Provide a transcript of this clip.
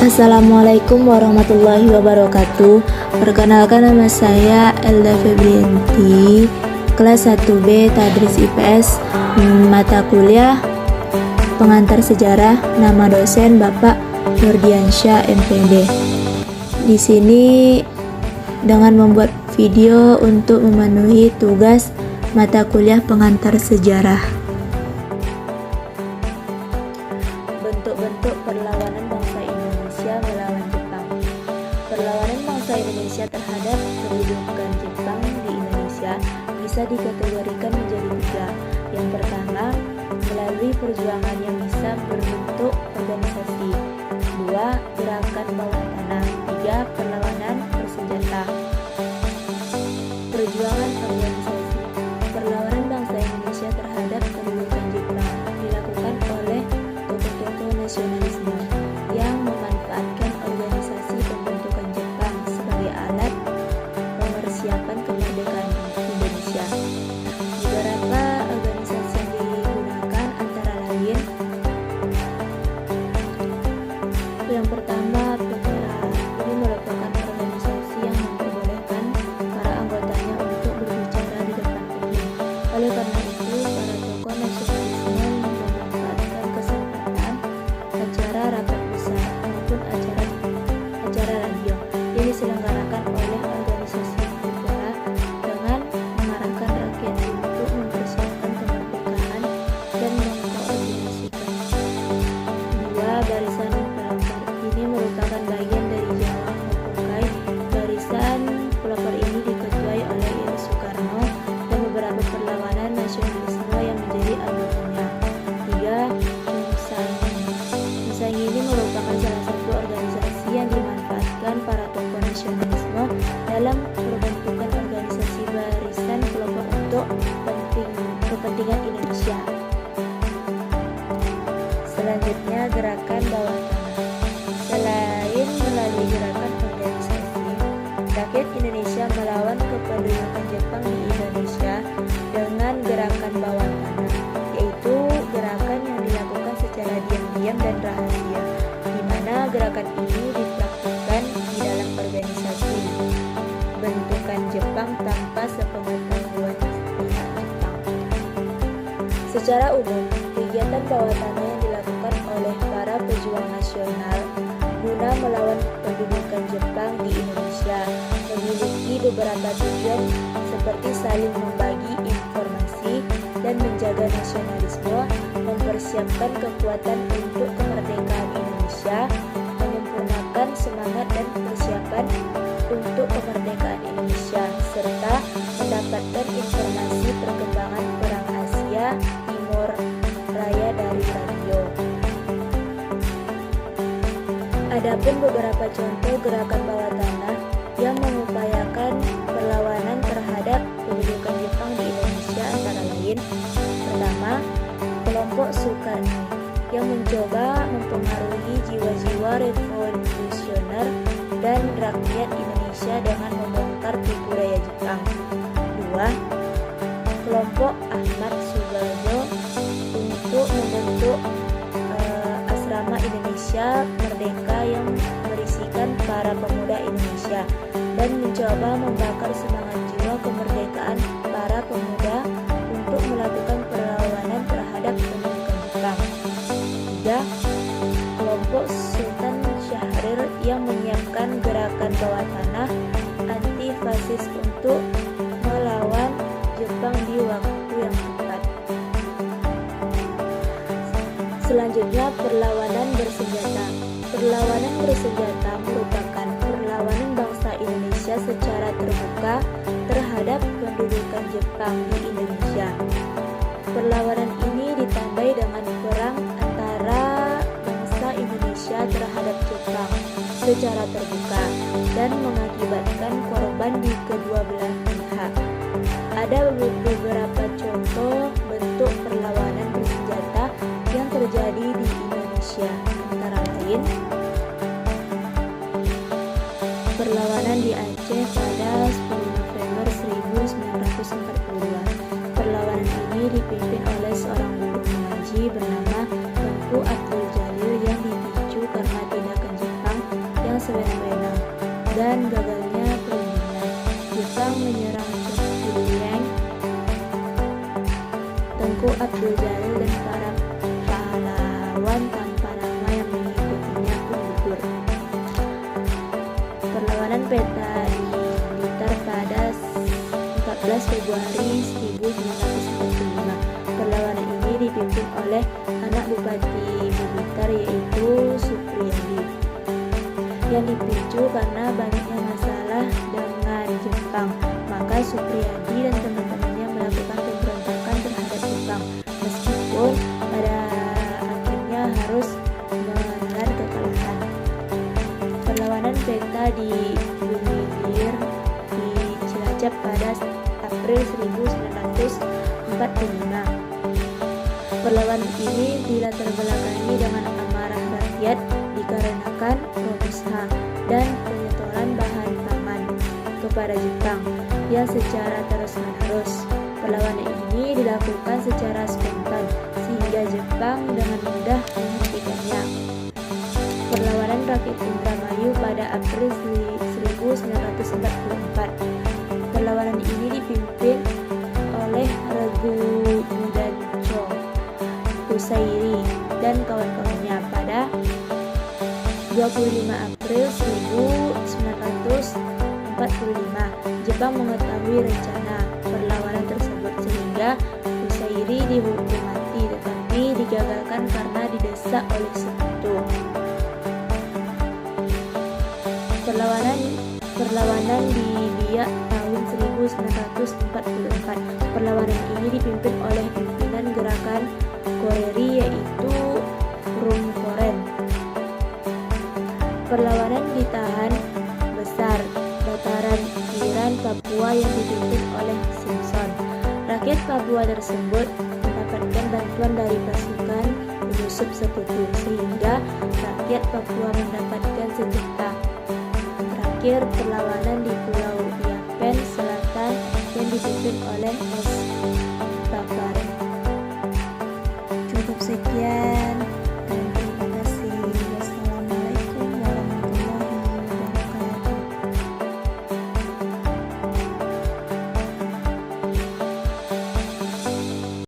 Assalamualaikum warahmatullahi wabarakatuh. Perkenalkan, nama saya Elda Febrianti, kelas 1B Tadris IPS, mata kuliah pengantar sejarah. Nama dosen Bapak Nurdiansyah MPD. Di sini dengan membuat video untuk memenuhi tugas mata kuliah pengantar sejarah. Bentuk-bentuk perlawanan bangsa Indonesia melawan Jepang. Perlawanan bangsa Indonesia terhadap kedudukan Jepang di Indonesia bisa dikategorikan menjadi tiga. Yang pertama, melalui perjuangan yang bisa berbentuk organisasi. Dua, gerakan bawah tanah. Tiga, perlawanan bersenjata. Perjuangan organisasi. Perlawanan bangsa Indonesia terhadap kedudukan Jepang dilakukan oleh tokoh-tokoh nasionalisme yang memanfaatkan organisasi pembentukan Jepang sebagai alat pemersiapan kemerdekaan Indonesia. Beberapa organisasi yang digunakan antara lain: yang pertama, PPRA. Ini merupakan organisasi yang memperbolehkan para anggotanya untuk berbicara di depan umum. Oleh karena itu, para tokoh nasionalisme memanfaatkan kesempatan acara rapat besar maupun acara radio yang diselenggarakan oleh organisasi PPRA dengan mengarahkan rakyat untuk mempersiapkan kemerdekaan dan mengkoordinasikan. Dua, barisan pelopor. Ini merupakan bagian dari Jawa Hopokai. Barisan pelopor ini diketuai oleh Iri Soekarno dan beberapa perlawanan nasionalisme yang menjadi anggotanya. Tiga, Musaini ini merupakan salah satu organisasi yang dimanfaatkan para tokoh nasionalisme dalam perbentukan organisasi barisan pelopor untuk kepentingan Indonesia. Selanjutnya, gerakan bawah tanah. Selain melalui gerakan organisasi, rakyat Indonesia melawan kependudukan Jepang di Indonesia dengan gerakan bawah tanah, yaitu gerakan yang dilakukan secara diam-diam dan rahasia, di mana gerakan ini dipraktikkan di dalam organisasi bentukan Jepang tanpa sepengetahuan pihak Jepang. Secara umum, kegiatan bawah tanah yang dilakukan oleh para pejuang nasional guna melawan pendudukan Jepang di Indonesia memiliki beberapa tujuan, seperti saling membagi informasi dan menjaga nasionalisme, mempersiapkan kekuatan untuk kemerdekaan Indonesia, menyempurnakan semangat dan persiapan untuk kemerdekaan Indonesia, serta mendapatkan informasi perkembangan Perang Asia Timur Raya dari radio. Adapun beberapa contoh gerakan bawah tanah yang mengupayakan perlawanan terhadap kedudukan Jepang di Indonesia antara lain: pertama, kelompok Sukarni yang mencoba mempengaruhi jiwa-jiwa revolusioner dan rakyat Indonesia dengan membongkar tipu daya Jepang. Dua, kelompok Ahmad Subarjo untuk membentuk asrama Indonesia Merdeka yang berisikan para pemuda Indonesia dan mencoba membakar semangat jiwa kemerdekaan para pemuda untuk melakukan perlawanan terhadap pendudukan Jepang. Tiga, kelompok Sultan Syahrir yang menyiapkan gerakan bawah tanah anti-fasis untuk melawan Jepang di waktu yang tepat. Selanjutnya, perlawanan bersenjata. Perlawanan bersenjata merupakan perlawanan bangsa Indonesia secara terbuka terhadap pendudukan Jepang di Indonesia. Perlawanan ini ditandai dengan perang antara bangsa Indonesia terhadap Jepang secara terbuka dan mengakibatkan korban di kedua belah pihak. Ada beberapa contoh bentuk perlawanan bersenjata yang terjadi di Indonesia, antara lain: perlawanan di Aceh pada 10 November 1942. Perlawanan ini dipimpin oleh seorang guru mengaji bernama Tengku Abdul Jalil yang dipicu karena tindakan Jepang sewenang-wenang dan gagalnya perundingan. Jepang menyerang Chongqing, Tengku Abdul Jalil dan para pahlawan tanpa nama yang mengikutinya pun gugur. Perlawanan peta di Blitar pada 14 Februari 1945. Perlawanan ini dipimpin oleh anak Bupati Blitar yaitu Supriyadi, yang dipicu karena banyaknya masalah dengan Jepang. Maka Supriyadi dan teman-temannya melakukan pemberontakan terhadap Jepang, meskipun pada akhirnya harus menelan kekalahan. Perlawanan peta di Bumilir di Cilacap pada April 1945. Perlawanan ini dilatar belakangi dengan amarah rakyat dikarenakan Romusha dan penyetoran bahan pangan kepada Jepang yang secara terus-menerus. Perlawanan ini dilakukan secara spontan sehingga Jepang dengan mudah menghentikannya. Perlawanan rakyat Indramayu pada April 1944. Perlawanan ini dipimpin oleh Regu Mudancho Kusairi dan kawan-kawannya. Pada 25 April 1945, Jepang mengetahui rencana perlawanan tersebut sehingga Kusairi dihukum mati, tetapi digagalkan karena didesak oleh sekutu. Perlawanan di Biak tahun 1944. Perlawanan ini dipimpin oleh pimpinan gerakan Koreri yaitu Rumkoren. Perlawanan ditahan besar dataran pinggiran Papua yang dipimpin oleh Simpson. Rakyat Papua tersebut mendapatkan bantuan dari pasukan penyusup sekutu sehingga rakyat Papua mendapatkan senjata. Terakhir, perlawanan di Pulau Yapen Selatan yang dipimpin oleh